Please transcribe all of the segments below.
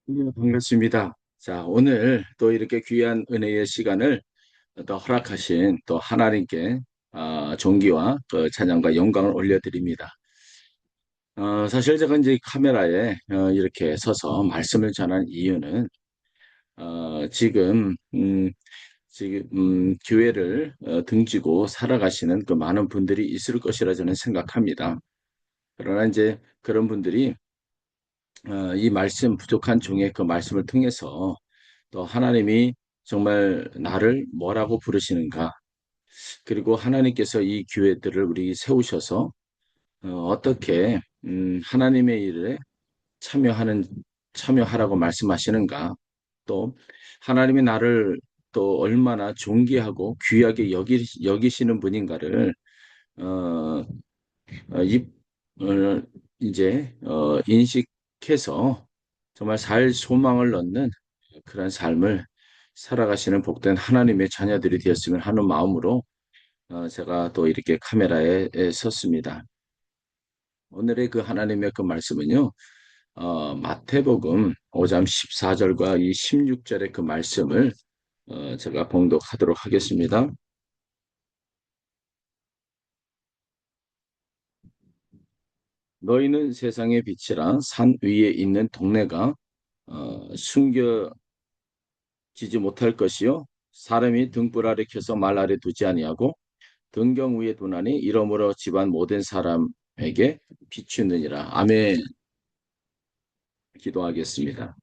반갑습니다. 자, 오늘 또 이렇게 귀한 은혜의 시간을 또 허락하신 또 하나님께 존귀와 그 찬양과 영광을 올려드립니다. 사실 제가 이제 카메라에 이렇게 서서 말씀을 전한 이유는 지금 교회를 등지고 살아가시는 그 많은 분들이 있을 것이라 저는 생각합니다. 그러나 이제 그런 분들이 이 말씀 부족한 종의 그 말씀을 통해서 또 하나님이 정말 나를 뭐라고 부르시는가? 그리고 하나님께서 이 교회들을 우리 세우셔서 떻게 하나님의 일에 참여하는 참여하라고 말씀하시는가? 또 하나님이 나를 또 얼마나 존귀하고 귀하게 여기시는 분인가를 어, 이 이제 인식해서 정말 살 소망을 넣는 그런 삶을 살아가시는 복된 하나님의 자녀들이 되었으면 하는 마음으로 제가 또 이렇게 카메라에 섰습니다. 오늘의 그 하나님의 그 말씀은요, 마태복음 5장 14절과 이 16절의 그 말씀을 제가 봉독하도록 하겠습니다. 너희는 세상의 빛이라 산 위에 있는 동네가 숨겨지지 못할 것이요 사람이 등불 아래 켜서 말 아래 두지 아니하고 등경 위에 두나니 이러므로 집안 모든 사람에게 비추느니라. 아멘. 기도하겠습니다.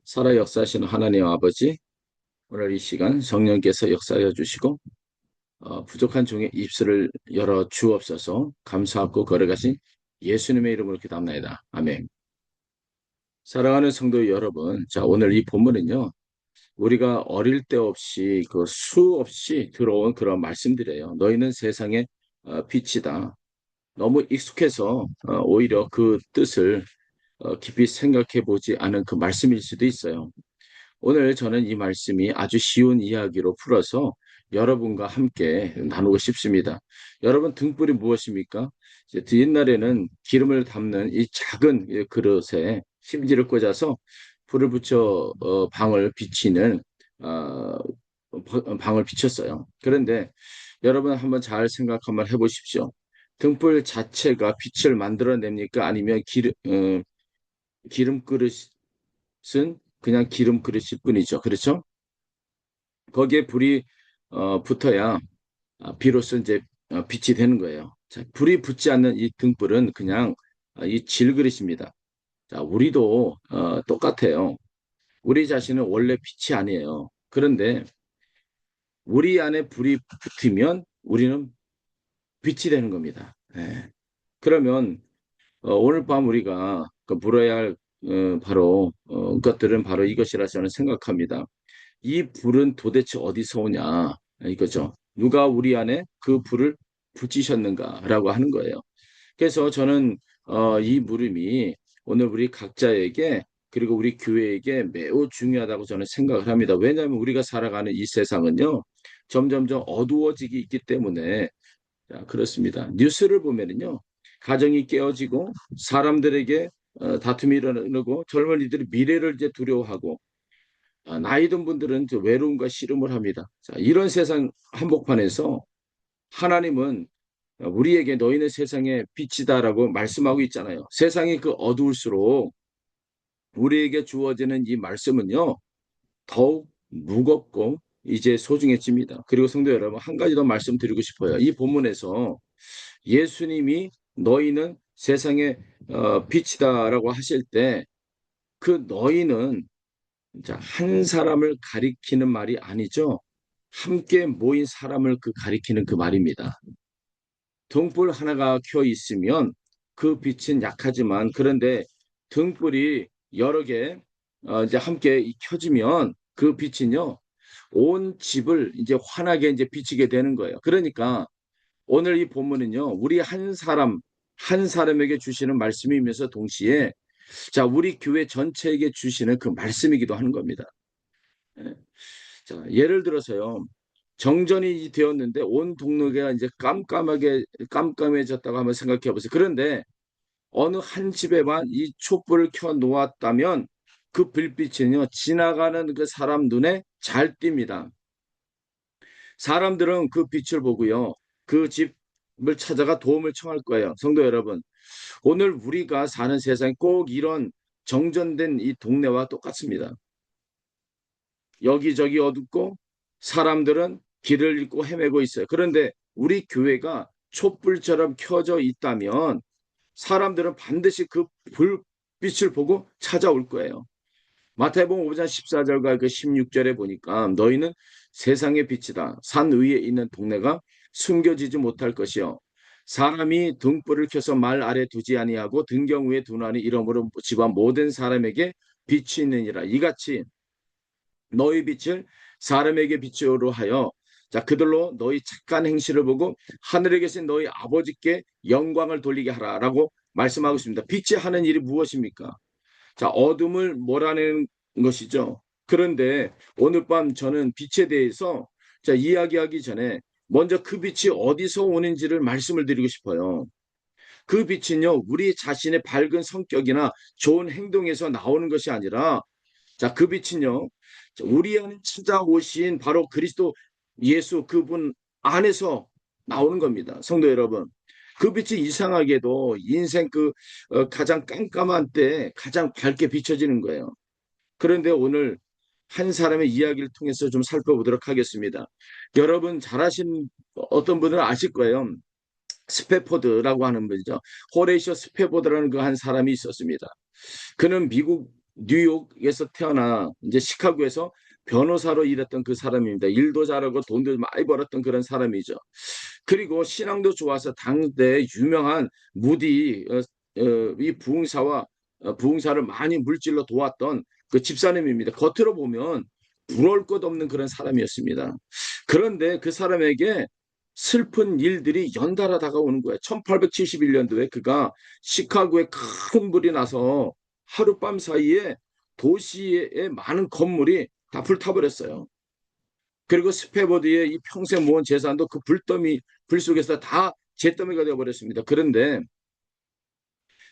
살아 역사하시는 하나님 아버지, 오늘 이 시간 성령께서 역사하여 주시고 부족한 종의 입술을 열어 주옵소서. 감사하고 걸어가신 예수님의 이름으로 기도합니다. 아멘. 사랑하는 성도 여러분, 자 오늘 이 본문은요. 우리가 어릴 때 없이 그 수없이 들어온 그런 말씀들이에요. 너희는 세상의 빛이다. 너무 익숙해서 오히려 그 뜻을 깊이 생각해 보지 않은 그 말씀일 수도 있어요. 오늘 저는 이 말씀이 아주 쉬운 이야기로 풀어서 여러분과 함께 나누고 싶습니다. 여러분 등불이 무엇입니까? 이제 옛날에는 기름을 담는 이 작은 그릇에 심지를 꽂아서 불을 붙여 방을 비치는 어, 방을 비쳤어요. 그런데 여러분 한번 잘 생각 한번 해보십시오. 등불 자체가 빛을 만들어냅니까? 아니면 기름 그릇은 그냥 기름 그릇일 뿐이죠. 그렇죠? 거기에 불이 붙어야 비로소 이제 빛이 되는 거예요. 자, 불이 붙지 않는 이 등불은 그냥 이 질그릇입니다. 자, 우리도 똑같아요. 우리 자신은 원래 빛이 아니에요. 그런데 우리 안에 불이 붙으면 우리는 빛이 되는 겁니다. 예. 그러면 오늘 밤 우리가 그 물어야 할 바로 것들은 바로 이것이라 저는 생각합니다. 이 불은 도대체 어디서 오냐 이거죠. 누가 우리 안에 그 불을 붙이셨는가라고 하는 거예요. 그래서 저는 이 물음이 오늘 우리 각자에게 그리고 우리 교회에게 매우 중요하다고 저는 생각을 합니다. 왜냐하면 우리가 살아가는 이 세상은요. 점점점 어두워지기 있기 때문에 자, 그렇습니다. 뉴스를 보면은요. 가정이 깨어지고 사람들에게 다툼이 일어나고 젊은이들이 미래를 이제 두려워하고 나이 든 분들은 외로움과 씨름을 합니다. 자, 이런 세상 한복판에서 하나님은 우리에게 너희는 세상의 빛이다라고 말씀하고 있잖아요. 세상이 그 어두울수록 우리에게 주어지는 이 말씀은요. 더욱 무겁고 이제 소중해집니다. 그리고 성도 여러분 한 가지 더 말씀드리고 싶어요. 이 본문에서 예수님이 너희는 세상의 빛이다라고 하실 때 그 너희는 자, 한 사람을 가리키는 말이 아니죠. 함께 모인 사람을 그 가리키는 그 말입니다. 등불 하나가 켜 있으면 그 빛은 약하지만 그런데 등불이 여러 개 이제 함께 켜지면 그 빛은요 온 집을 이제 환하게 이제 비치게 되는 거예요. 그러니까 오늘 이 본문은요 우리 한 사람에게 주시는 말씀이면서 동시에 자 우리 교회 전체에게 주시는 그 말씀이기도 하는 겁니다. 예. 자, 예를 들어서요. 정전이 되었는데 온 동네가 이제 깜깜해졌다고 한번 생각해 보세요. 그런데 어느 한 집에만 이 촛불을 켜 놓았다면 그 불빛은요, 지나가는 그 사람 눈에 잘 띕니다. 사람들은 그 빛을 보고요, 그 집을 찾아가 도움을 청할 거예요. 성도 여러분, 오늘 우리가 사는 세상이 꼭 이런 정전된 이 동네와 똑같습니다. 여기저기 어둡고 사람들은 길을 잃고 헤매고 있어요. 그런데 우리 교회가 촛불처럼 켜져 있다면 사람들은 반드시 그 불빛을 보고 찾아올 거예요. 마태복음 5장 14절과 그 16절에 보니까 너희는 세상의 빛이다. 산 위에 있는 동네가 숨겨지지 못할 것이요. 사람이 등불을 켜서 말 아래 두지 아니하고 등경 위에 두나니 이러므로 집안 모든 사람에게 빛이 있느니라. 이같이 너희 빛을 사람에게 빛으로 하여 자 그들로 너희 착한 행실을 보고 하늘에 계신 너희 아버지께 영광을 돌리게 하라라고 말씀하고 있습니다. 빛이 하는 일이 무엇입니까? 자, 어둠을 몰아내는 것이죠. 그런데 오늘 밤 저는 빛에 대해서 자, 이야기하기 전에 먼저 그 빛이 어디서 오는지를 말씀을 드리고 싶어요. 그 빛은요, 우리 자신의 밝은 성격이나 좋은 행동에서 나오는 것이 아니라 자, 그 빛은요, 우리 안에 찾아오신 바로 그리스도 예수 그분 안에서 나오는 겁니다. 성도 여러분. 그 빛이 이상하게도 인생 가장 깜깜한 때 가장 밝게 비춰지는 거예요. 그런데 오늘 한 사람의 이야기를 통해서 좀 살펴보도록 하겠습니다. 여러분 잘 아시는 어떤 분들은 아실 거예요. 스페포드라고 하는 분이죠. 호레이셔 스페포드라는 그 한 사람이 있었습니다. 그는 미국 뉴욕에서 태어나 이제 시카고에서 변호사로 일했던 그 사람입니다. 일도 잘하고 돈도 많이 벌었던 그런 사람이죠. 그리고 신앙도 좋아서 당대 유명한 무디 이 부흥사와 부흥사를 많이 물질로 도왔던 그 집사님입니다. 겉으로 보면 부러울 것 없는 그런 사람이었습니다. 그런데 그 사람에게 슬픈 일들이 연달아 다가오는 거예요. 1871년도에 그가 시카고에 큰 불이 나서 하룻밤 사이에 도시의 많은 건물이 다 불타버렸어요. 그리고 스페버드의 이 평생 모은 재산도 그 불 속에서 다 잿더미가 되어버렸습니다. 그런데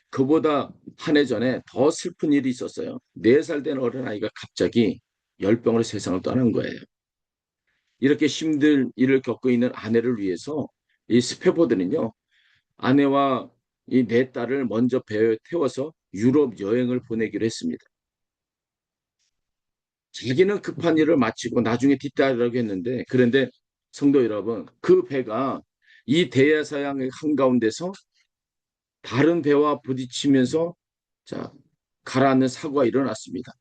그보다 한 해 전에 더 슬픈 일이 있었어요. 4살 된 어린아이가 갑자기 열병으로 세상을 떠난 거예요. 이렇게 힘든 일을 겪고 있는 아내를 위해서 이 스페버드는요. 아내와 이 4딸을 먼저 배에 태워서 유럽 여행을 보내기로 했습니다. 자기는 급한 일을 마치고 나중에 뒤따르라고 했는데 그런데 성도 여러분 그 배가 이 대서양의 한가운데서 다른 배와 부딪히면서 자 가라앉는 사고가 일어났습니다.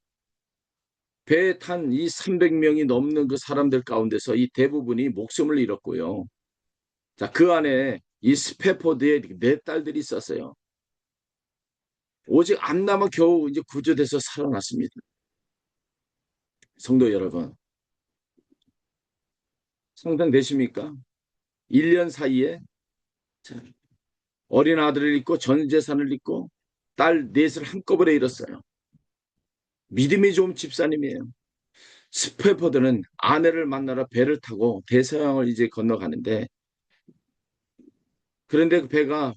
배에 탄 이 300명이 넘는 그 사람들 가운데서 이 대부분이 목숨을 잃었고요. 자, 그 안에 이 스페포드의 4딸들이 있었어요. 오직 안나만 겨우 이제 구조돼서 살아났습니다. 성도 여러분, 상상되십니까? 1년 사이에 어린 아들을 잃고 전 재산을 잃고 딸 넷을 한꺼번에 잃었어요. 믿음이 좋은 집사님이에요. 스페퍼드는 아내를 만나러 배를 타고 대서양을 이제 건너가는데 그런데 그 배가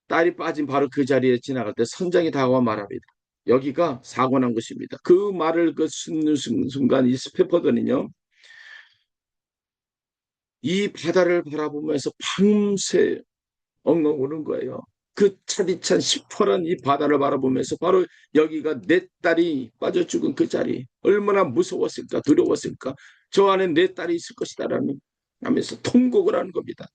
딸이 빠진 바로 그 자리에 지나갈 때 선장이 다가와 말합니다. 여기가 사고 난 곳입니다. 그 말을 그 듣는 순간 이 스페퍼드는요. 이 바다를 바라보면서 밤새 엉엉 우는 거예요. 그 차디찬 시퍼런 이 바다를 바라보면서 바로 여기가 내 딸이 빠져 죽은 그 자리 얼마나 무서웠을까 두려웠을까 저 안에 내 딸이 있을 것이다라는 하면서 통곡을 하는 겁니다.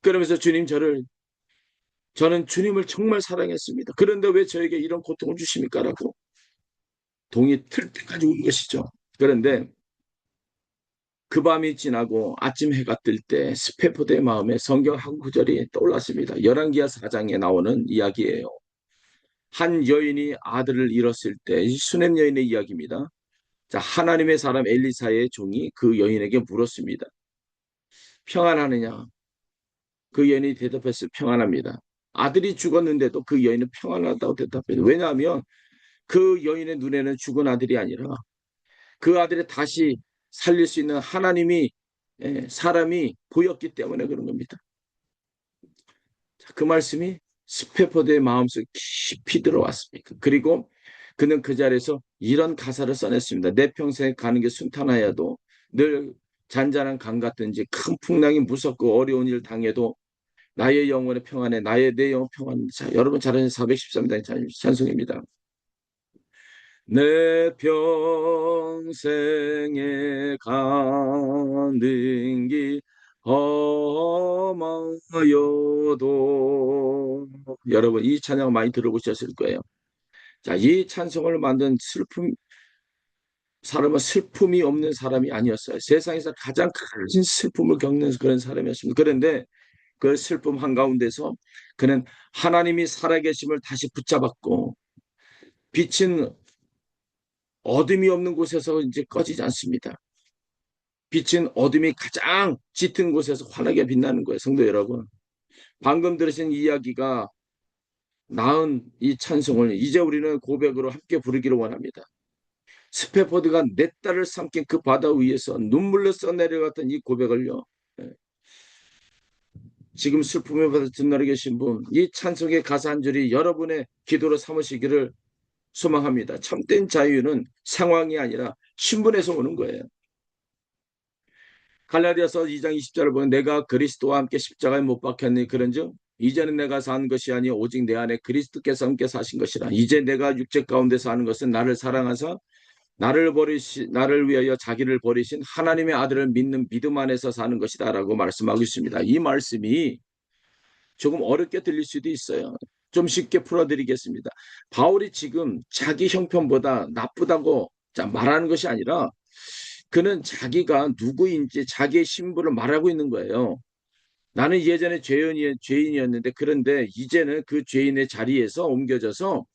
그러면서 주님 저는 주님을 정말 사랑했습니다. 그런데 왜 저에게 이런 고통을 주십니까? 라고 동이 틀 때까지 운 것이죠. 그런데 그 밤이 지나고 아침 해가 뜰 때 스페포드의 마음에 성경 한 구절이 떠올랐습니다. 열왕기하 4장에 나오는 이야기예요. 한 여인이 아들을 잃었을 때 수넴 여인의 이야기입니다. 자, 하나님의 사람 엘리사의 종이 그 여인에게 물었습니다. 평안하느냐? 그 여인이 대답했을 평안합니다. 아들이 죽었는데도 그 여인은 평안하다고 대답해요. 왜냐하면 그 여인의 눈에는 죽은 아들이 아니라 그 아들을 다시 살릴 수 있는 하나님이 사람이 보였기 때문에 그런 겁니다. 자, 그 말씀이 스페퍼드의 마음속에 깊이 들어왔습니다. 그리고 그는 그 자리에서 이런 가사를 써냈습니다. 내 평생 가는 게 순탄하여도 늘 잔잔한 강 같든지 큰 풍랑이 무섭고 어려운 일 당해도 나의 영혼의 평안에 나의 내 영혼 평안. 자, 여러분 잘 아시는 413장 찬송입니다. 내 평생에 가는 길 험하여도 여러분 이 찬양 많이 들어보셨을 거예요. 자, 이 찬송을 만든 사람은 슬픔이 없는 사람이 아니었어요. 세상에서 가장 큰 슬픔을 겪는 그런 사람이었습니다. 그런데 그 슬픔 한가운데서 그는 하나님이 살아계심을 다시 붙잡았고 빛은 어둠이 없는 곳에서 이제 꺼지지 않습니다. 빛은 어둠이 가장 짙은 곳에서 환하게 빛나는 거예요. 성도 여러분. 방금 들으신 이야기가 낳은 이 찬송을 이제 우리는 고백으로 함께 부르기를 원합니다. 스페포드가 내 딸을 삼킨 그 바다 위에서 눈물로 써내려갔던 이 고백을요. 지금 슬픔에 받아 듣나려 계신 분, 이 찬송의 가사 한 줄이 여러분의 기도로 삼으시기를 소망합니다. 참된 자유는 상황이 아니라 신분에서 오는 거예요. 갈라디아서 2장 20절을 보면 내가 그리스도와 함께 십자가에 못 박혔니 그런즉 이제는 내가 산 것이 아니 오직 내 안에 그리스도께서 함께 사신 것이라. 이제 내가 육체 가운데서 하는 것은 나를 사랑하사 나를 위하여 자기를 버리신 하나님의 아들을 믿는 믿음 안에서 사는 것이다라고 말씀하고 있습니다. 이 말씀이 조금 어렵게 들릴 수도 있어요. 좀 쉽게 풀어드리겠습니다. 바울이 지금 자기 형편보다 나쁘다고 말하는 것이 아니라 그는 자기가 누구인지 자기의 신분을 말하고 있는 거예요. 나는 예전에 죄인이었는데 그런데 이제는 그 죄인의 자리에서 옮겨져서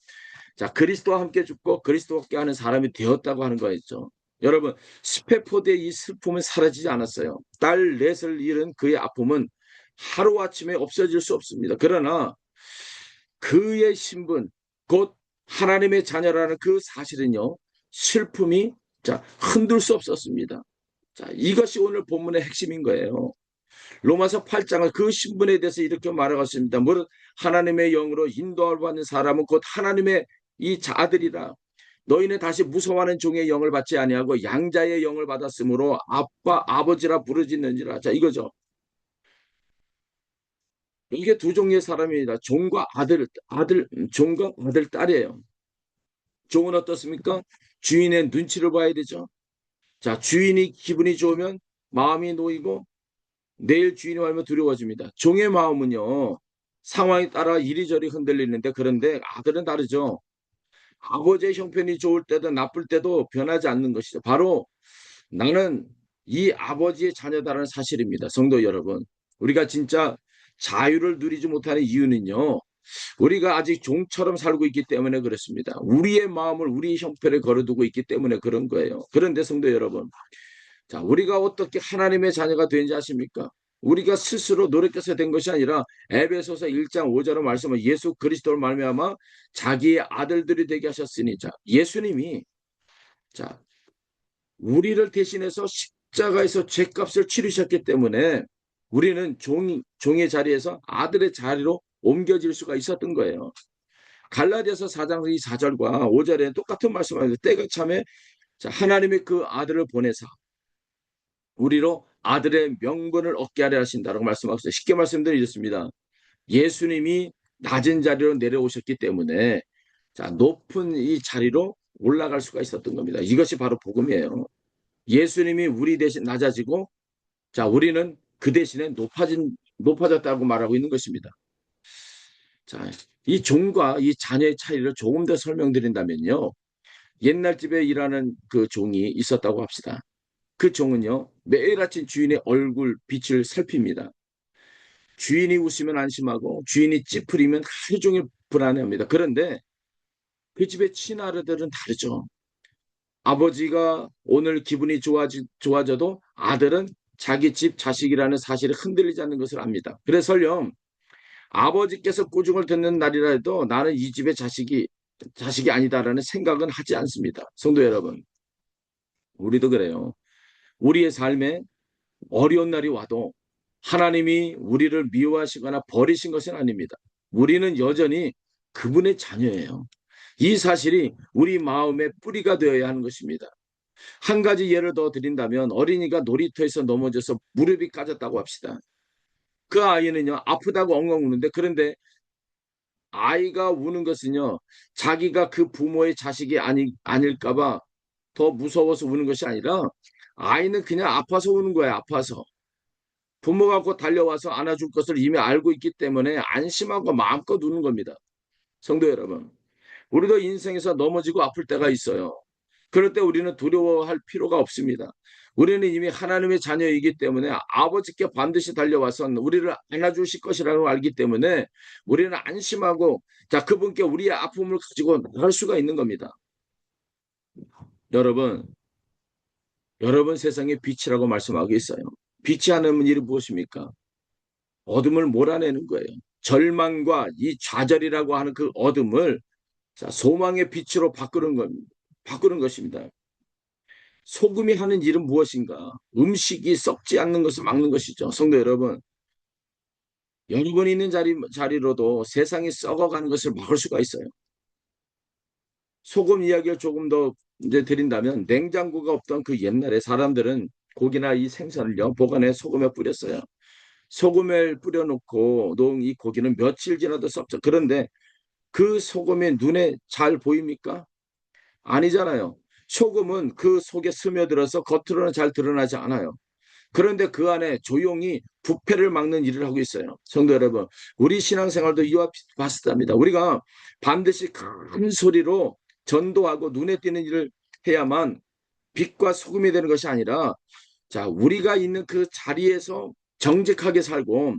그리스도와 함께 죽고 그리스도와 함께 하는 사람이 되었다고 하는 거였죠. 여러분, 스페포드의 이 슬픔은 사라지지 않았어요. 딸 넷을 잃은 그의 아픔은 하루아침에 없어질 수 없습니다. 그러나 그의 신분, 곧 하나님의 자녀라는 그 사실은요, 슬픔이 흔들 수 없었습니다. 이것이 오늘 본문의 핵심인 거예요. 로마서 8장은 그 신분에 대해서 이렇게 말하고 있습니다. 무릇 하나님의 영으로 인도함을 받는 사람은 곧 하나님의 이 아들이라. 너희는 다시 무서워하는 종의 영을 받지 아니하고 양자의 영을 받았으므로 아빠 아버지라 부르짖는지라. 이거죠. 이게 두 종류의 사람입니다. 종과 종과 아들, 딸이에요. 종은 어떻습니까? 주인의 눈치를 봐야 되죠. 주인이 기분이 좋으면 마음이 놓이고 내일 주인이 와면 두려워집니다. 종의 마음은요, 상황에 따라 이리저리 흔들리는데 그런데 아들은 다르죠. 아버지의 형편이 좋을 때도 나쁠 때도 변하지 않는 것이죠. 바로 나는 이 아버지의 자녀다라는 사실입니다. 성도 여러분. 우리가 진짜 자유를 누리지 못하는 이유는요. 우리가 아직 종처럼 살고 있기 때문에 그렇습니다. 우리의 마음을 우리의 형편에 걸어두고 있기 때문에 그런 거예요. 그런데 성도 여러분. 우리가 어떻게 하나님의 자녀가 되는지 아십니까? 우리가 스스로 노력해서 된 것이 아니라 에베소서 1장 5절의 말씀은 예수 그리스도를 말미암아 자기의 아들들이 되게 하셨으니 예수님이 우리를 대신해서 십자가에서 죄값을 치르셨기 때문에 우리는 종의 자리에서 아들의 자리로 옮겨질 수가 있었던 거예요. 갈라디아서 4장 4절과 5절에 똑같은 말씀을 때가 참에 하나님의 그 아들을 보내사 우리로 아들의 명분을 얻게 하려 하신다라고 말씀하고 있어요. 쉽게 말씀드리겠습니다. 예수님이 낮은 자리로 내려오셨기 때문에 높은 이 자리로 올라갈 수가 있었던 겁니다. 이것이 바로 복음이에요. 예수님이 우리 대신 낮아지고 우리는 그 대신에 높아졌다고 말하고 있는 것입니다. 이 종과 이 자녀의 차이를 조금 더 설명드린다면요. 옛날 집에 일하는 그 종이 있었다고 합시다. 그 종은요. 매일 아침 주인의 얼굴 빛을 살핍니다. 주인이 웃으면 안심하고 주인이 찌푸리면 하루 종일 불안해합니다. 그런데 그 집의 친아들은 다르죠. 아버지가 오늘 기분이 좋아져도 아들은 자기 집 자식이라는 사실이 흔들리지 않는 것을 압니다. 그래서요. 아버지께서 꾸중을 듣는 날이라 해도 나는 이 집의 자식이 아니다라는 생각은 하지 않습니다. 성도 여러분. 우리도 그래요. 우리의 삶에 어려운 날이 와도 하나님이 우리를 미워하시거나 버리신 것은 아닙니다. 우리는 여전히 그분의 자녀예요. 이 사실이 우리 마음의 뿌리가 되어야 하는 것입니다. 한 가지 예를 더 드린다면 어린이가 놀이터에서 넘어져서 무릎이 까졌다고 합시다. 그 아이는요, 아프다고 엉엉 우는데, 그런데 아이가 우는 것은요, 자기가 그 부모의 자식이 아닐까봐 더 무서워서 우는 것이 아니라 아이는 그냥 아파서 우는 거예요. 아파서. 부모가 곧 달려와서 안아줄 것을 이미 알고 있기 때문에 안심하고 마음껏 우는 겁니다. 성도 여러분, 우리도 인생에서 넘어지고 아플 때가 있어요. 그럴 때 우리는 두려워할 필요가 없습니다. 우리는 이미 하나님의 자녀이기 때문에 아버지께 반드시 달려와서 우리를 안아주실 것이라고 알기 때문에 우리는 안심하고, 자, 그분께 우리의 아픔을 가지고 나갈 수가 있는 겁니다. 여러분, 여러분 세상의 빛이라고 말씀하고 있어요. 빛이 하는 일이 무엇입니까? 어둠을 몰아내는 거예요. 절망과 이 좌절이라고 하는 그 어둠을, 자, 소망의 빛으로 바꾸는 겁니다. 바꾸는 것입니다. 소금이 하는 일은 무엇인가? 음식이 썩지 않는 것을 막는 것이죠. 성도 여러분, 여러분이 있는 자리로도 세상이 썩어가는 것을 막을 수가 있어요. 소금 이야기를 조금 더 이제 드린다면, 냉장고가 없던 그 옛날에 사람들은 고기나 이 생선을요, 보관해 소금에 뿌렸어요. 소금을 뿌려놓고 놓은 이 고기는 며칠 지나도 썩죠. 그런데 그 소금이 눈에 잘 보입니까? 아니잖아요. 소금은 그 속에 스며들어서 겉으로는 잘 드러나지 않아요. 그런데 그 안에 조용히 부패를 막는 일을 하고 있어요. 성도 여러분, 우리 신앙생활도 이와 비슷합니다. 우리가 반드시 큰 소리로 전도하고 눈에 띄는 일을 해야만 빛과 소금이 되는 것이 아니라, 자, 우리가 있는 그 자리에서 정직하게 살고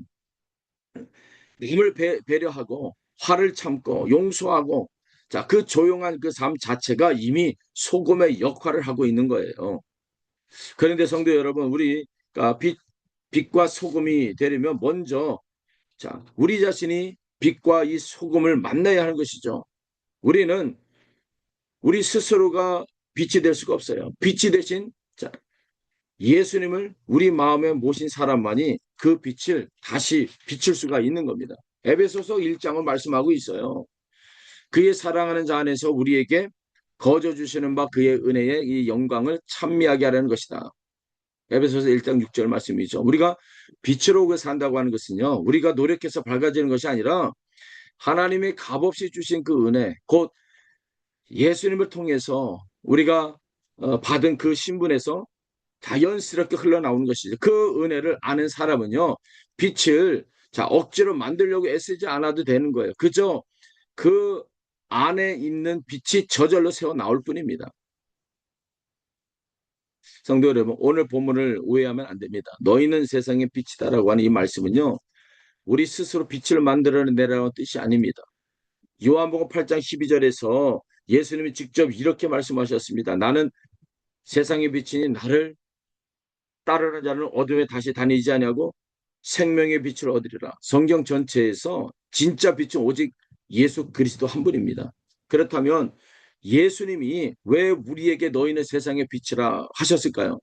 남을 배려하고 화를 참고 용서하고, 자, 그 조용한 그 삶 자체가 이미 소금의 역할을 하고 있는 거예요. 그런데 성도 여러분, 우리가 빛과 소금이 되려면 먼저, 자, 우리 자신이 빛과 이 소금을 만나야 하는 것이죠. 우리는 우리 스스로가 빛이 될 수가 없어요. 빛이 대신, 자, 예수님을 우리 마음에 모신 사람만이 그 빛을 다시 비출 수가 있는 겁니다. 에베소서 1장을 말씀하고 있어요. 그의 사랑하는 자 안에서 우리에게 거저 주시는 바 그의 은혜의 이 영광을 찬미하게 하려는 것이다. 에베소서 1장 6절 말씀이죠. 우리가 빛으로 산다고 하는 것은요, 우리가 노력해서 밝아지는 것이 아니라 하나님의 값없이 주신 그 은혜, 곧 예수님을 통해서 우리가 받은 그 신분에서 자연스럽게 흘러나오는 것이죠. 그 은혜를 아는 사람은요, 빛을, 자, 억지로 만들려고 애쓰지 않아도 되는 거예요. 그저 그 안에 있는 빛이 저절로 새어 나올 뿐입니다. 성도 여러분, 오늘 본문을 오해하면 안 됩니다. 너희는 세상의 빛이다라고 하는 이 말씀은요, 우리 스스로 빛을 만들어내라는 뜻이 아닙니다. 요한복음 8장 12절에서 예수님이 직접 이렇게 말씀하셨습니다. 나는 세상의 빛이니 나를 따르는 자는 어둠에 다시 다니지 아니하고 생명의 빛을 얻으리라. 성경 전체에서 진짜 빛은 오직 예수 그리스도 한 분입니다. 그렇다면 예수님이 왜 우리에게 너희는 세상의 빛이라 하셨을까요?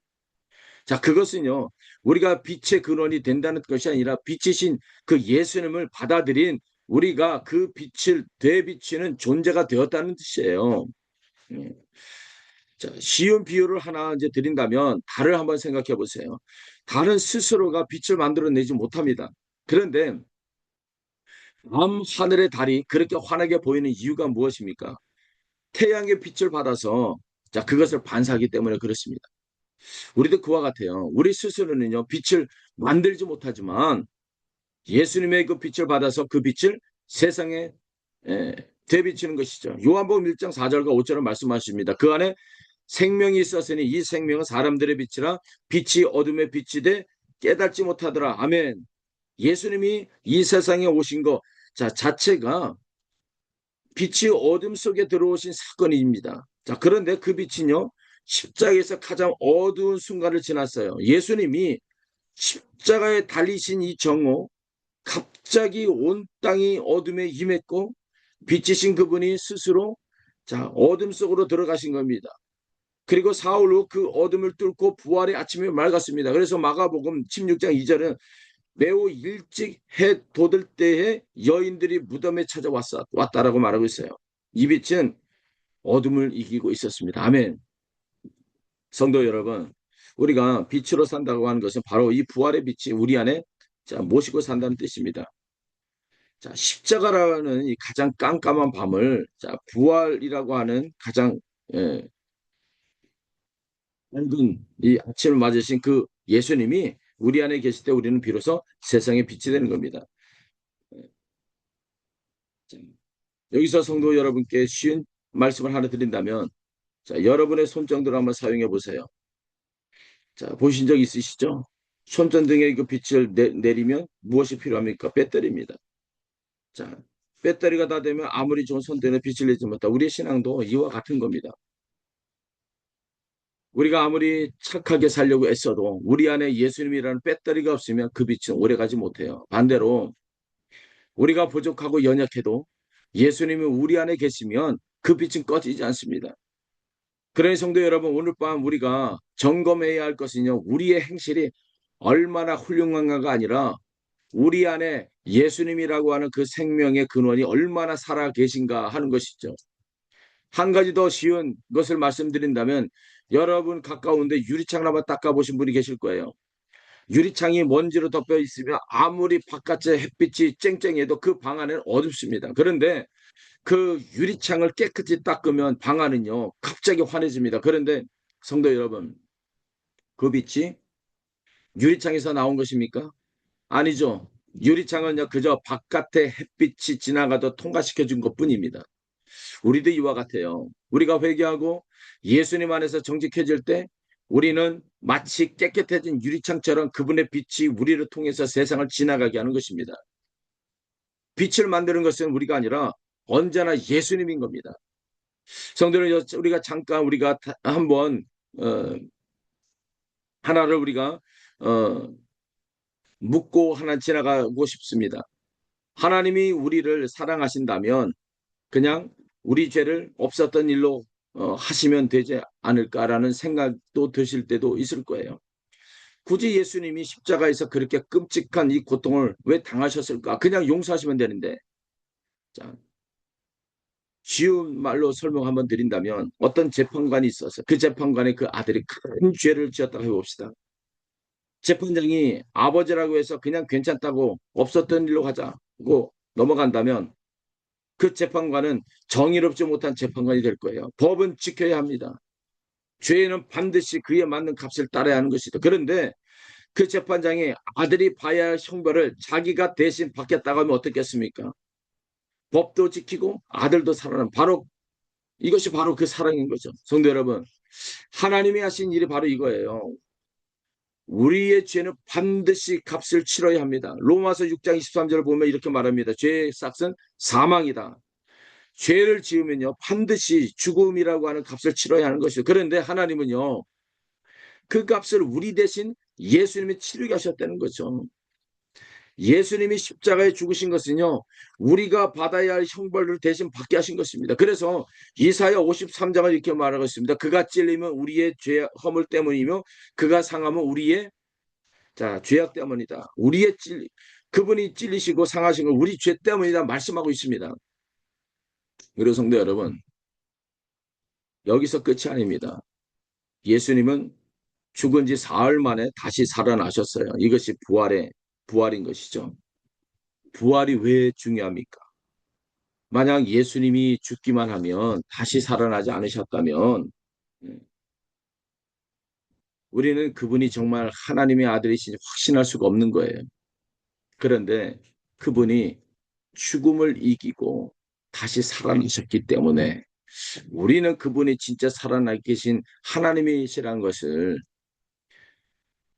자, 그것은요, 우리가 빛의 근원이 된다는 것이 아니라 빛이신 그 예수님을 받아들인 우리가 그 빛을 되비치는 존재가 되었다는 뜻이에요. 자, 쉬운 비유를 하나 이제 드린다면 달을 한번 생각해 보세요. 달은 스스로가 빛을 만들어내지 못합니다. 그런데 밤 하늘의 달이 그렇게 환하게 보이는 이유가 무엇입니까? 태양의 빛을 받아서, 자, 그것을 반사하기 때문에 그렇습니다. 우리도 그와 같아요. 우리 스스로는요, 빛을 만들지 못하지만 예수님의 그 빛을 받아서 그 빛을 세상에 되비치는 것이죠. 요한복음 1장 4절과 5절을 말씀하십니다. 그 안에 생명이 있었으니 이 생명은 사람들의 빛이라 빛이 어둠의 빛이 돼 깨닫지 못하더라. 아멘. 예수님이 이 세상에 오신 것 자체가 빛이 어둠 속에 들어오신 사건입니다. 자, 그런데 그 빛은요, 십자가에서 가장 어두운 순간을 지났어요. 예수님이 십자가에 달리신 이 정오, 갑자기 온 땅이 어둠에 임했고 빛이신 그분이 스스로, 자, 어둠 속으로 들어가신 겁니다. 그리고 사흘 후 그 어둠을 뚫고 부활의 아침이 맑았습니다. 그래서 마가복음 16장 2절은 매우 일찍 해 돋을 때에 여인들이 무덤에 찾아왔다라고 말하고 있어요. 이 빛은 어둠을 이기고 있었습니다. 아멘. 성도 여러분, 우리가 빛으로 산다고 하는 것은 바로 이 부활의 빛이 우리 안에 모시고 산다는 뜻입니다. 십자가라는 이 가장 깜깜한 밤을 부활이라고 하는 가장 예, 밝은 이 아침을 맞으신 그 예수님이 우리 안에 계실 때 우리는 비로소 세상의 빛이 되는 겁니다. 여기서 성도 여러분께 쉬운 말씀을 하나 드린다면, 여러분의 손정도를 한번 사용해 보세요. 보신 적 있으시죠? 손전등에 그 빛을 내리면 무엇이 필요합니까? 배터리입니다. 자, 배터리가 다 되면 아무리 좋은 손전등에 빛을 내지 못하. 우리의 신앙도 이와 같은 겁니다. 우리가 아무리 착하게 살려고 애써도 우리 안에 예수님이라는 배터리가 없으면 그 빛은 오래가지 못해요. 반대로 우리가 부족하고 연약해도 예수님이 우리 안에 계시면 그 빛은 꺼지지 않습니다. 그러니 성도 여러분, 오늘 밤 우리가 점검해야 할 것은요, 우리의 행실이 얼마나 훌륭한가가 아니라 우리 안에 예수님이라고 하는 그 생명의 근원이 얼마나 살아 계신가 하는 것이죠. 한 가지 더 쉬운 것을 말씀드린다면, 여러분 가까운데 유리창을 한번 닦아보신 분이 계실 거예요. 유리창이 먼지로 덮여 있으면 아무리 바깥에 햇빛이 쨍쨍해도 그 방 안에는 어둡습니다. 그런데 그 유리창을 깨끗이 닦으면 방 안은요, 갑자기 환해집니다. 그런데 성도 여러분, 그 빛이 유리창에서 나온 것입니까? 아니죠. 유리창은요, 그저 바깥에 햇빛이 지나가도 통과시켜 준 것뿐입니다. 우리도 이와 같아요. 우리가 회개하고 예수님 안에서 정직해질 때 우리는 마치 깨끗해진 유리창처럼 그분의 빛이 우리를 통해서 세상을 지나가게 하는 것입니다. 빛을 만드는 것은 우리가 아니라 언제나 예수님인 겁니다. 성도는 우리가 잠깐 우리가 한번 어, 하나를 우리가 어, 묻고 하나 지나가고 싶습니다. 하나님이 우리를 사랑하신다면 그냥 우리 죄를 없었던 일로 하시면 되지 않을까라는 생각도 드실 때도 있을 거예요. 굳이 예수님이 십자가에서 그렇게 끔찍한 이 고통을 왜 당하셨을까? 그냥 용서하시면 되는데. 자, 쉬운 말로 설명 한번 드린다면 어떤 재판관이 있어서 그 재판관의 그 아들이 큰 죄를 지었다고 해봅시다. 재판장이 아버지라고 해서 그냥 괜찮다고 없었던 일로 하자고 넘어간다면 그 재판관은 정의롭지 못한 재판관이 될 거예요. 법은 지켜야 합니다. 죄는 반드시 그에 맞는 값을 따라야 하는 것이다. 그런데 그 재판장이 아들이 봐야 할 형벌을 자기가 대신 받겠다고 하면 어떻겠습니까? 법도 지키고 아들도 살아나는 바로 이것이 바로 그 사랑인 거죠. 성도 여러분, 하나님이 하신 일이 바로 이거예요. 우리의 죄는 반드시 값을 치러야 합니다. 로마서 6장 23절을 보면 이렇게 말합니다. 죄의 싹은 사망이다. 죄를 지으면요 반드시 죽음이라고 하는 값을 치러야 하는 것이죠. 그런데 하나님은요 그 값을 우리 대신 예수님이 치르게 하셨다는 거죠. 예수님이 십자가에 죽으신 것은요 우리가 받아야 할 형벌을 대신 받게 하신 것입니다. 그래서 이사야 53장을 이렇게 말하고 있습니다. 그가 찔리면 우리의 죄 허물 때문이며 그가 상하면 우리의 죄악 때문이다. 그분이 찔리시고 상하신 건 우리 죄 때문이다 말씀하고 있습니다. 그리고 성도 여러분, 여기서 끝이 아닙니다. 예수님은 죽은 지 사흘 만에 다시 살아나셨어요. 이것이 부활인 것이죠. 부활이 왜 중요합니까? 만약 예수님이 죽기만 하면 다시 살아나지 않으셨다면 우리는 그분이 정말 하나님의 아들이신지 확신할 수가 없는 거예요. 그런데 그분이 죽음을 이기고 다시 살아나셨기 때문에 우리는 그분이 진짜 살아나 계신 하나님이시라는 것을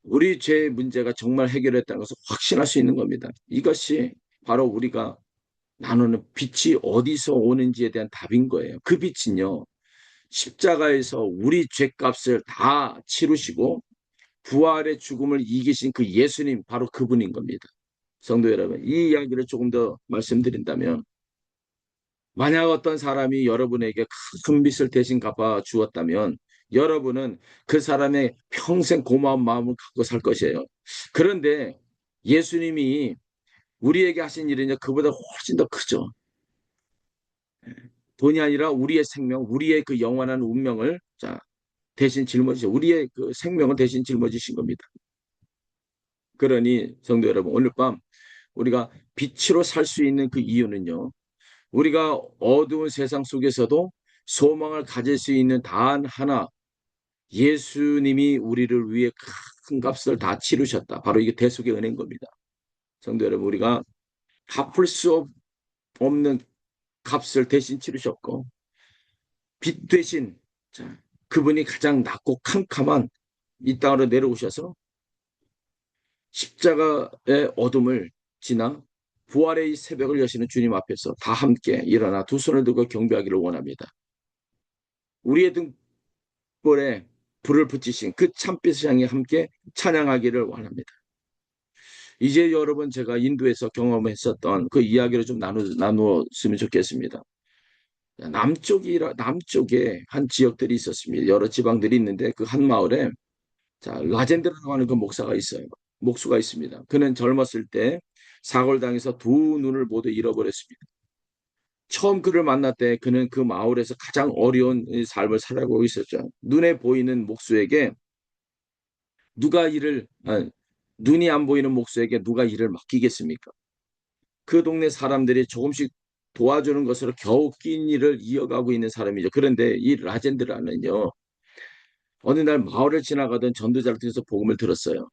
우리 죄의 문제가 정말 해결했다는 것을 확신할 수 있는 겁니다. 이것이 바로 우리가 나누는 빛이 어디서 오는지에 대한 답인 거예요. 그 빛은요, 십자가에서 우리 죄값을 다 치르시고 부활의 죽음을 이기신 그 예수님, 바로 그분인 겁니다. 성도 여러분, 이 이야기를 조금 더 말씀드린다면, 만약 어떤 사람이 여러분에게 큰 빚을 대신 갚아 주었다면, 여러분은 그 사람의 평생 고마운 마음을 갖고 살 것이에요. 그런데 예수님이 우리에게 하신 일은요, 그보다 훨씬 더 크죠. 돈이 아니라 우리의 생명, 우리의 그 영원한 운명을 자 대신 짊어지죠. 우리의 그 생명을 대신 짊어지신 겁니다. 그러니 성도 여러분, 오늘 밤 우리가 빛으로 살 수 있는 그 이유는요. 우리가 어두운 세상 속에서도 소망을 가질 수 있는 단 하나, 예수님이 우리를 위해 큰 값을 다 치르셨다. 바로 이게 대속의 은혜인 겁니다. 성도 여러분, 우리가 갚을 수 없는 값을 대신 치르셨고, 빛 대신 자, 그분이 가장 낮고 캄캄한 이 땅으로 내려오셔서 십자가의 어둠을 지나 부활의 새벽을 여시는 주님 앞에서 다 함께 일어나 두 손을 들고 경배하기를 원합니다. 우리의 등불에 불을 붙이신 그 참빛을 향해 함께 찬양하기를 원합니다. 이제 여러분, 제가 인도에서 경험했었던 그 이야기를 좀 나누었으면 좋겠습니다. 남쪽에 한 지역들이 있었습니다. 여러 지방들이 있는데 그 한 마을에 라젠드라고 하는 그 목사가 있어요. 목수가 있습니다. 그는 젊었을 때 사고를 당해서 두 눈을 모두 잃어버렸습니다. 처음 그를 만날 때 그는 그 마을에서 가장 어려운 삶을 살아가고 있었죠. 눈에 보이는 목수에게 누가 일을 눈이 안 보이는 목수에게 누가 일을 맡기겠습니까? 그 동네 사람들이 조금씩 도와주는 것으로 겨우 낀 일을 이어가고 있는 사람이죠. 그런데 이 라젠드라는요, 어느 날 마을을 지나가던 전도자를 통해서 복음을 들었어요.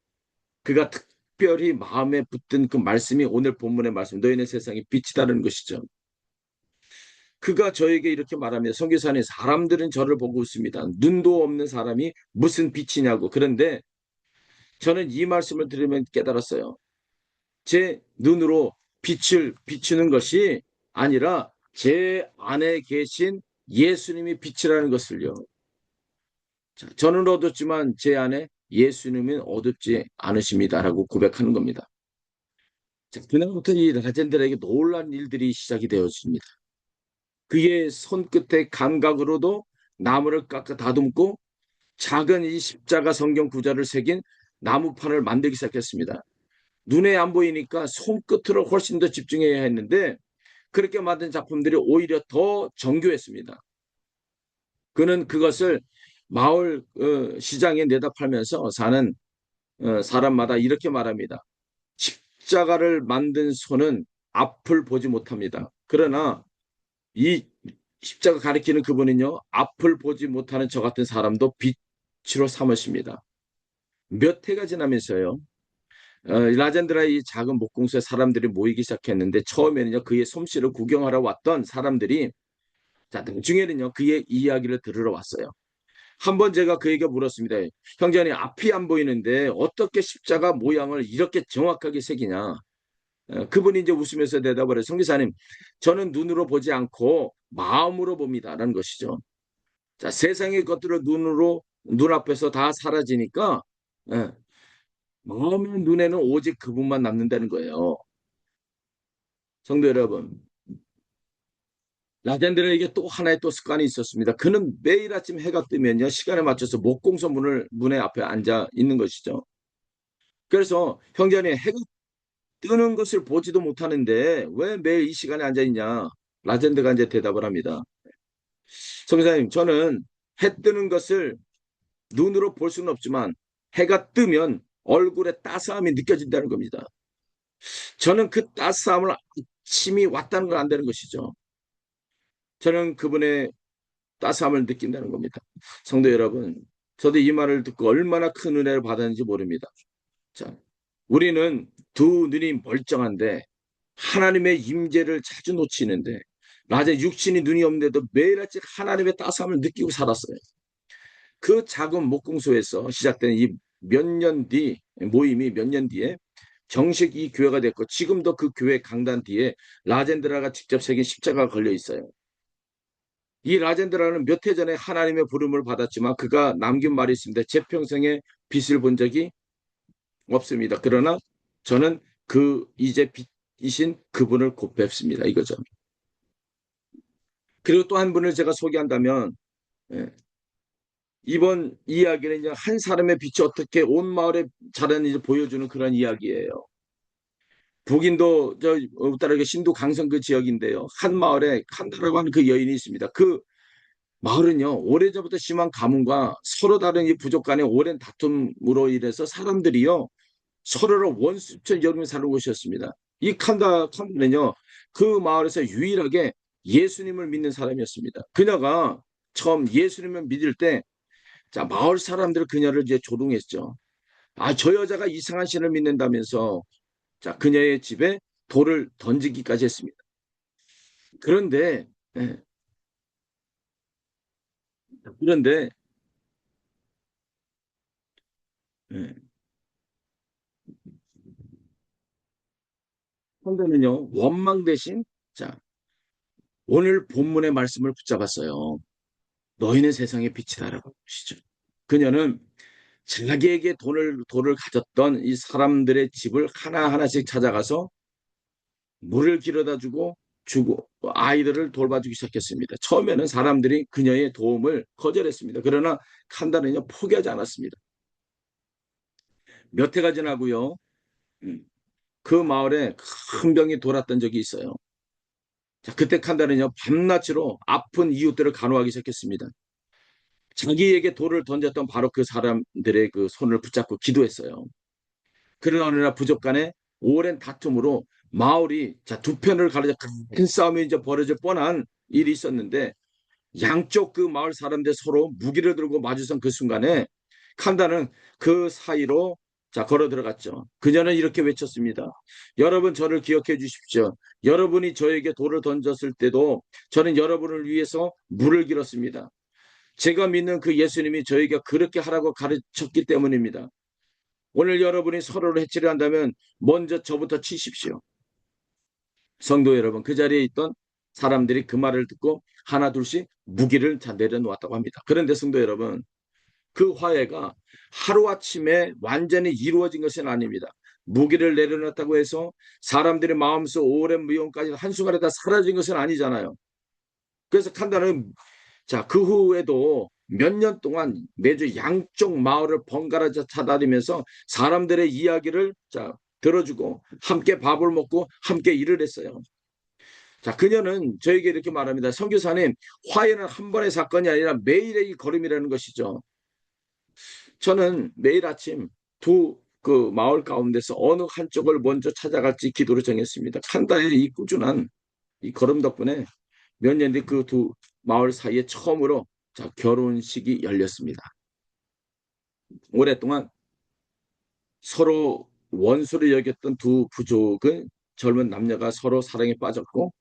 그가 특별히 마음에 붙든 그 말씀이 오늘 본문의 말씀, 너희는 세상에 빛이다라는 것이죠. 그가 저에게 이렇게 말합니다. 선교사님, 사람들은 저를 보고 웃습니다. 눈도 없는 사람이 무슨 빛이냐고. 그런데 저는 이 말씀을 들으면 깨달았어요. 제 눈으로 빛을 비추는 것이 아니라 제 안에 계신 예수님이 빛이라는 것을요. 저는 어둡지만 제 안에 예수님은 어둡지 않으십니다라고 고백하는 겁니다. 그날부터 이 라젠들에게 놀란 일들이 시작이 되어집니다. 그의 손끝의 감각으로도 나무를 깎아 다듬고 작은 이 십자가 성경 구절을 새긴 나무판을 만들기 시작했습니다. 눈에 안 보이니까 손끝으로 훨씬 더 집중해야 했는데 그렇게 만든 작품들이 오히려 더 정교했습니다. 그는 그것을 마을 시장에 내다 팔면서 사는 사람마다 이렇게 말합니다. 십자가를 만든 손은 앞을 보지 못합니다. 그러나 이 십자가 가리키는 그분은요, 앞을 보지 못하는 저 같은 사람도 빛으로 삼으십니다. 몇 해가 지나면서요, 라젠드라의 이 작은 목공소에 사람들이 모이기 시작했는데 처음에는요, 그의 솜씨를 구경하러 왔던 사람들이 나중에는요, 그의 이야기를 들으러 왔어요. 한번 제가 그에게 물었습니다. 형제님, 앞이 안 보이는데 어떻게 십자가 모양을 이렇게 정확하게 새기냐? 그분이 이제 웃으면서 대답을 해요. 성기사님, 저는 눈으로 보지 않고 마음으로 봅니다라는 것이죠. 자, 세상의 것들을 눈앞에서 다 사라지니까 예, 마음의 눈에는 오직 그분만 남는다는 거예요. 성도 여러분, 라젠드에게 또 하나의 또 습관이 있었습니다. 그는 매일 아침 해가 뜨면요, 시간에 맞춰서 목공소 문에 앞에 앉아 있는 것이죠. 그래서 형제님, 해가 뜨는 것을 보지도 못하는데 왜 매일 이 시간에 앉아 있냐? 라젠드가 이제 대답을 합니다. 성사님, 저는 해 뜨는 것을 눈으로 볼 수는 없지만 해가 뜨면 얼굴에 따스함이 느껴진다는 겁니다. 저는 그 따스함을 아침이 왔다는 걸 안다는 것이죠. 저는 그분의 따스함을 느낀다는 겁니다. 성도 여러분, 저도 이 말을 듣고 얼마나 큰 은혜를 받았는지 모릅니다. 자, 우리는 두 눈이 멀쩡한데 하나님의 임재를 자주 놓치는데 낮에 육신이 눈이 없는데도 매일 아침 하나님의 따스함을 느끼고 살았어요. 그 작은 목공소에서 시작된 이 몇 년 뒤 모임이 몇 년 뒤에 정식 이 교회가 됐고 지금도 그 교회 강단 뒤에 라젠드라가 직접 새긴 십자가가 걸려 있어요. 이 라젠드라는 몇 해 전에 하나님의 부름을 받았지만 그가 남긴 말이 있습니다. 제 평생에 빛을 본 적이 없습니다. 그러나 저는 이제 빛이신 그분을 곧 뵙습니다. 이거죠. 그리고 또 한 분을 제가 소개한다면 예, 이번 이야기는 한 사람의 빛이 어떻게 온 마을에 자라는지 보여주는 그런 이야기예요. 북인도 따르게 신도 강성 그 지역인데요. 한 마을에 칸다라고 하는 그 여인이 있습니다. 그 마을은요, 오래전부터 심한 가뭄과 서로 다른 이 부족 간의 오랜 다툼으로 인해서 사람들이요, 서로를 원수처럼 여기며 사는 곳이었습니다. 이 칸다는요, 그 마을에서 유일하게 예수님을 믿는 사람이었습니다. 그녀가 처음 예수님을 믿을 때, 자, 마을 사람들 그녀를 이제 조롱했죠. 아, 저 여자가 이상한 신을 믿는다면서, 자, 그녀의 집에 돌을 던지기까지 했습니다. 그런데, 예, 그런데, 예, 칸다는요, 원망 대신, 자, 오늘 본문의 말씀을 붙잡았어요. 너희는 세상의 빛이다라고 하시죠. 그녀는 자기에게 돌을 가졌던 이 사람들의 집을 하나하나씩 찾아가서 물을 길어다 주고 아이들을 돌봐주기 시작했습니다. 처음에는 사람들이 그녀의 도움을 거절했습니다. 그러나 칸다는요 포기하지 않았습니다. 몇 해가 지나고요. 음, 그 마을에 큰 병이 돌았던 적이 있어요. 자, 그때 칸다는요 밤낮으로 아픈 이웃들을 간호하기 시작했습니다. 자기에게 돌을 던졌던 바로 그 사람들의 그 손을 붙잡고 기도했어요. 그러나 어느 날 부족 간에 오랜 다툼으로 마을이 자, 두 편을 가르자 큰 싸움이 이제 벌어질 뻔한 일이 있었는데 양쪽 그 마을 사람들 서로 무기를 들고 마주선 그 순간에 칸다는 그 사이로 자, 걸어 들어갔죠. 그녀는 이렇게 외쳤습니다. 여러분 저를 기억해 주십시오. 여러분이 저에게 돌을 던졌을 때도 저는 여러분을 위해서 물을 길었습니다. 제가 믿는 그 예수님이 저에게 그렇게 하라고 가르쳤기 때문입니다. 오늘 여러분이 서로를 해치려 한다면 먼저 저부터 치십시오. 성도 여러분, 그 자리에 있던 사람들이 그 말을 듣고 하나 둘씩 무기를 다 내려놓았다고 합니다. 그런데 성도 여러분, 그 화해가 하루아침에 완전히 이루어진 것은 아닙니다. 무기를 내려놨다고 해서 사람들의 마음속 오랜 미움까지 한순간에 다 사라진 것은 아니잖아요. 그래서 칸다는 자, 그 후에도 몇 년 동안 매주 양쪽 마을을 번갈아 찾아다니면서 사람들의 이야기를 자, 들어주고 함께 밥을 먹고 함께 일을 했어요. 자, 그녀는 저에게 이렇게 말합니다. 선교사님, 화해는 한 번의 사건이 아니라 매일의 걸음이라는 것이죠. 저는 매일 아침 두 그 마을 가운데서 어느 한쪽을 먼저 찾아갈지 기도를 정했습니다. 칸다의 이 꾸준한 이 걸음 덕분에 몇 년 뒤 그 두 마을 사이에 처음으로 자, 결혼식이 열렸습니다. 오랫동안 서로 원수를 여겼던 두 부족은 젊은 남녀가 서로 사랑에 빠졌고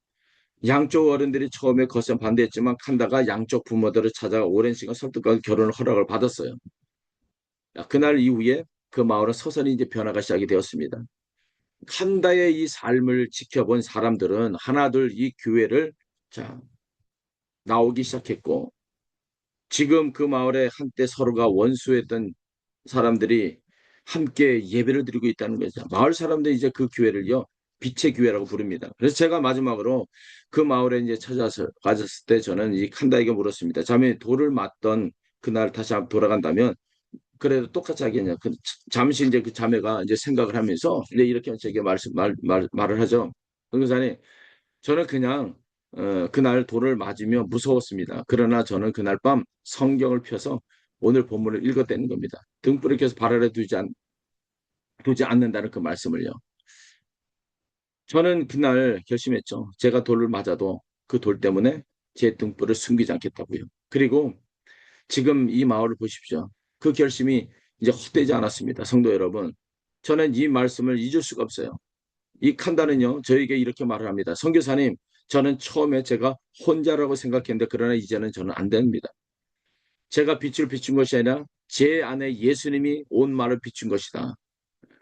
양쪽 어른들이 처음에 거센 반대했지만 칸다가 양쪽 부모들을 찾아 오랜 시간 설득과 결혼 허락을 받았어요. 그날 이후에 그 마을은 서서히 이제 변화가 시작이 되었습니다. 칸다의 이 삶을 지켜본 사람들은 하나둘 이 교회를 자, 나오기 시작했고 지금 그 마을에 한때 서로가 원수했던 사람들이 함께 예배를 드리고 있다는 거죠. 마을 사람들이 이제 그 교회를요, 빛의 교회라고 부릅니다. 그래서 제가 마지막으로 그 마을에 이제 찾아서 가졌을 때 저는 이 칸다에게 물었습니다. 자매 돌을 맞던 그날 다시 한번 돌아간다면 그래도 똑같이 하겠냐. 잠시 이제 그 자매가 이제 생각을 하면서 이제 이렇게 제게 말을 하죠. 변호사님, 저는 그냥 그날 돌을 맞으며 무서웠습니다. 그러나 저는 그날 밤 성경을 펴서 오늘 본문을 읽었다는 겁니다. 등불을 켜서 발 아래 두지 않는다는 그 말씀을요. 저는 그날 결심했죠. 제가 돌을 맞아도 그 돌 때문에 제 등불을 숨기지 않겠다고요. 그리고 지금 이 마을을 보십시오. 그 결심이 이제 헛되지 않았습니다. 성도 여러분. 저는 이 말씀을 잊을 수가 없어요. 이 칸다는요, 저에게 이렇게 말을 합니다. 선교사님, 저는 처음에 제가 혼자라고 생각했는데, 그러나 이제는 저는 안 됩니다. 제가 빛을 비춘 것이 아니라 제 안에 예수님이 온 마을을 비춘 것이다.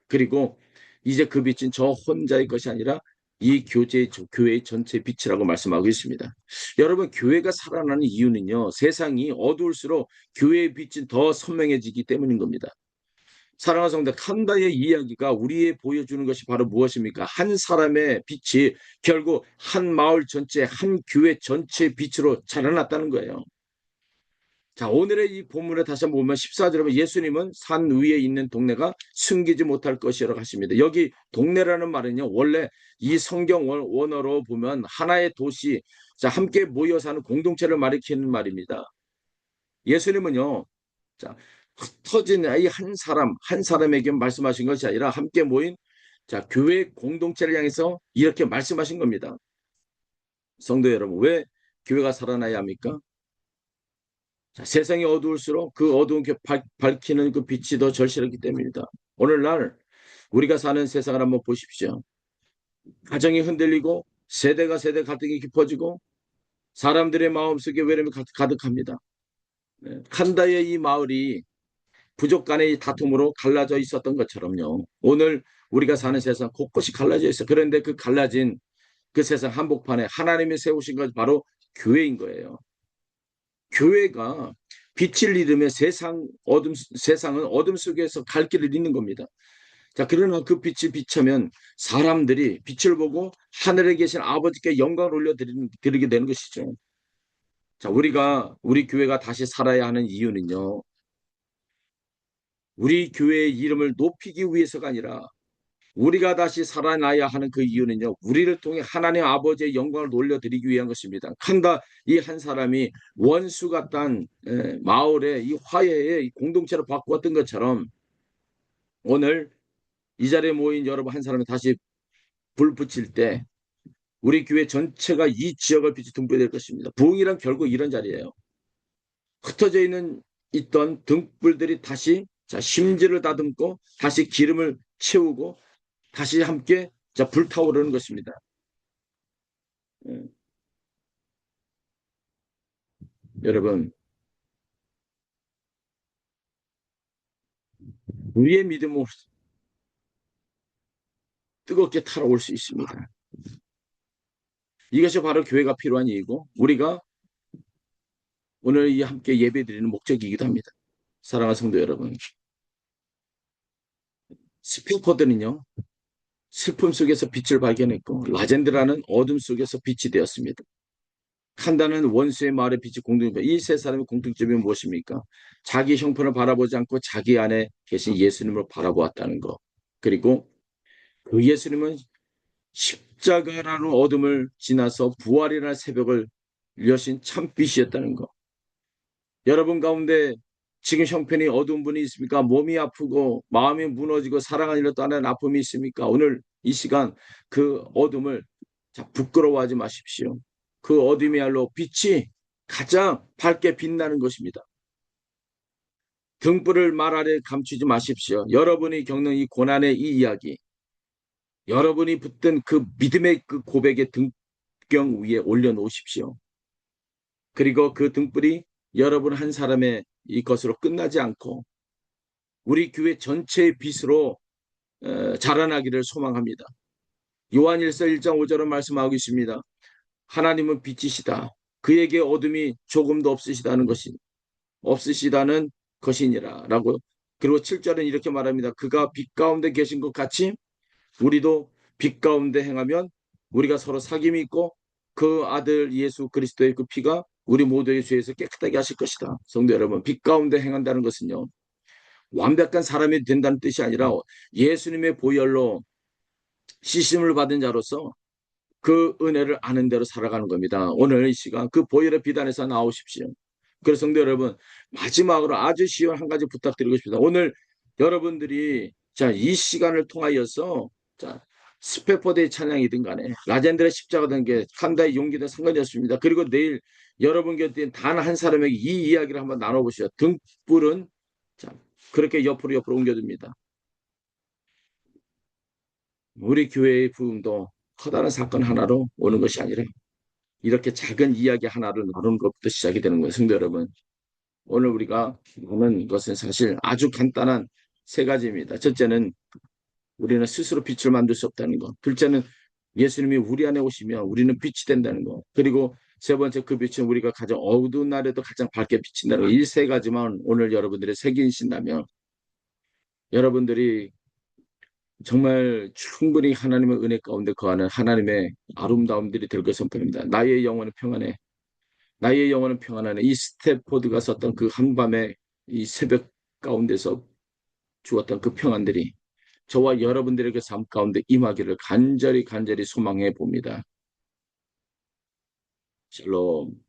그리고 이제 그 빛은 저 혼자의 것이 아니라 이 교회의 전체 빛이라고 말씀하고 있습니다. 여러분, 교회가 살아나는 이유는요, 세상이 어두울수록 교회의 빛은 더 선명해지기 때문인 겁니다. 사랑하는 성도, 칸다의 이야기가 우리에 보여주는 것이 바로 무엇입니까? 한 사람의 빛이 결국 한 마을 전체, 한 교회 전체의 빛으로 자라났다는 거예요. 자, 오늘의 이 본문에 다시 한번 보면 14절에 보면 예수님은 산 위에 있는 동네가 숨기지 못할 것이라고 하십니다. 여기 동네라는 말은요, 원래 이 성경 원어로 보면 하나의 도시, 자, 함께 모여 사는 공동체를 가리키는 말입니다. 예수님은요, 자, 흩어진 이 한 사람에게 말씀하신 것이 아니라 함께 모인 자, 교회 공동체를 향해서 이렇게 말씀하신 겁니다. 성도 여러분, 왜 교회가 살아나야 합니까? 자, 세상이 어두울수록 그 어두운 게 밝히는 그 빛이 더 절실하기 때문입니다. 오늘날 우리가 사는 세상을 한번 보십시오. 가정이 흔들리고 세대가 세대 갈등이 깊어지고 사람들의 마음속에 외로움이 가득합니다. 칸다의 이 마을이 부족 간의 다툼으로 갈라져 있었던 것처럼요. 오늘 우리가 사는 세상 곳곳이 갈라져 있어요. 그런데 그 갈라진 그 세상 한복판에 하나님이 세우신 것 바로 교회인 거예요. 교회가 빛을 잃으면 세상은 어둠 속에서 갈 길을 잃는 겁니다. 자, 그러나 그 빛을 비추면 사람들이 빛을 보고 하늘에 계신 아버지께 영광을 올려드리게 되는 것이죠. 자, 우리 교회가 다시 살아야 하는 이유는요. 우리 교회의 이름을 높이기 위해서가 아니라 우리가 다시 살아나야 하는 그 이유는요. 우리를 통해 하나님 아버지의 영광을 돌려드리기 위한 것입니다. 칸다 이 한 사람이 원수 같던 마을의 이 화해의 공동체를 바꾸었던 것처럼 오늘 이 자리에 모인 여러분 한 사람이 다시 불 붙일 때 우리 교회 전체가 이 지역을 빛이 등불이 될 것입니다. 부흥이란 결국 이런 자리예요. 흩어져 있던 등불들이 다시 자, 심지를 다듬고 다시 기름을 채우고 다시 함께 자, 불타오르는 것입니다. 예. 여러분, 우리의 믿음은 뜨겁게 타오를 수 있습니다. 이것이 바로 교회가 필요한 이유고 우리가 오늘 이 함께 예배드리는 목적이기도 합니다. 사랑하는 성도 여러분, 스피커들은요 슬픔 속에서 빛을 발견했고 라젠드라는 어둠 속에서 빛이 되었습니다. 칸다는 원수의 말에 빛이 공동입니다. 이 세 사람의 공통점이 무엇입니까? 자기 형편을 바라보지 않고 자기 안에 계신 예수님을 바라보았다는 것. 그리고 그 예수님은 십자가라는 어둠을 지나서 부활이라는 새벽을 여신 참빛이었다는 것. 여러분 가운데 지금 형편이 어두운 분이 있습니까? 몸이 아프고 마음이 무너지고 사랑하는 일로 떠나는 아픔이 있습니까? 오늘 이 시간 그 어둠을 부끄러워하지 마십시오. 그 어둠이야말로 빛이 가장 밝게 빛나는 것입니다. 등불을 말 아래 감추지 마십시오. 여러분이 겪는 이 고난의 이 이야기, 여러분이 붙든 그 믿음의 그 고백의 등경 위에 올려놓으십시오. 그리고 그 등불이 여러분 한 사람의 이것으로 끝나지 않고 우리 교회 전체의 빛으로 자라나기를 소망합니다. 요한일서 1장 5절은 말씀하고 있습니다. 하나님은 빛이시다. 그에게 어둠이 조금도 없으시다는 것이니라 라고. 그리고 7절은 이렇게 말합니다. 그가 빛 가운데 계신 것 같이 우리도 빛 가운데 행하면 우리가 서로 사귐이 있고 그 아들 예수 그리스도의 그 피가 우리 모두의 죄에서 깨끗하게 하실 것이다. 성도 여러분, 빛 가운데 행한다는 것은요. 완벽한 사람이 된다는 뜻이 아니라 예수님의 보혈로 씻음을 받은 자로서 그 은혜를 아는 대로 살아가는 겁니다. 오늘 이 시간 그 보혈의 비단에서 나오십시오. 그래서 성도 여러분, 마지막으로 아주 쉬운 한 가지 부탁드리고 싶습니다. 오늘 여러분들이 자, 이 시간을 통하여서 자, 스페퍼드의 찬양이든 간에 라젠드의 십자가든 게 칸다의 용기든 상관이 없습니다. 그리고 내일 여러분 곁에 단 한 사람에게 이 이야기를 한번 나눠보시죠. 등불은 자, 그렇게 옆으로 옮겨둡니다. 우리 교회의 부흥도 커다란 사건 하나로 오는 것이 아니라 이렇게 작은 이야기 하나를 나누는 것부터 시작이 되는 거예요. 성도 여러분, 오늘 우리가 보는 것은 사실 아주 간단한 세 가지입니다. 첫째는 우리는 스스로 빛을 만들 수 없다는 것. 둘째는 예수님이 우리 안에 오시면 우리는 빛이 된다는 것. 그리고 세 번째 그 빛은 우리가 가장 어두운 날에도 가장 밝게 비친다는 것. 이 세 가지만 오늘 여러분들이 새기신다면 여러분들이 정말 충분히 하나님의 은혜 가운데 거하는 하나님의 아름다움들이 될 것을 선포합니다. 나의 영혼은 평안해. 나의 영혼은 평안하네. 이 스태포드가 썼던 그 한밤의 이 새벽 가운데서 주었던 그 평안들이 저와 여러분들에게 삶 가운데 임하기를 간절히 간절히 소망해 봅니다. 샬롬.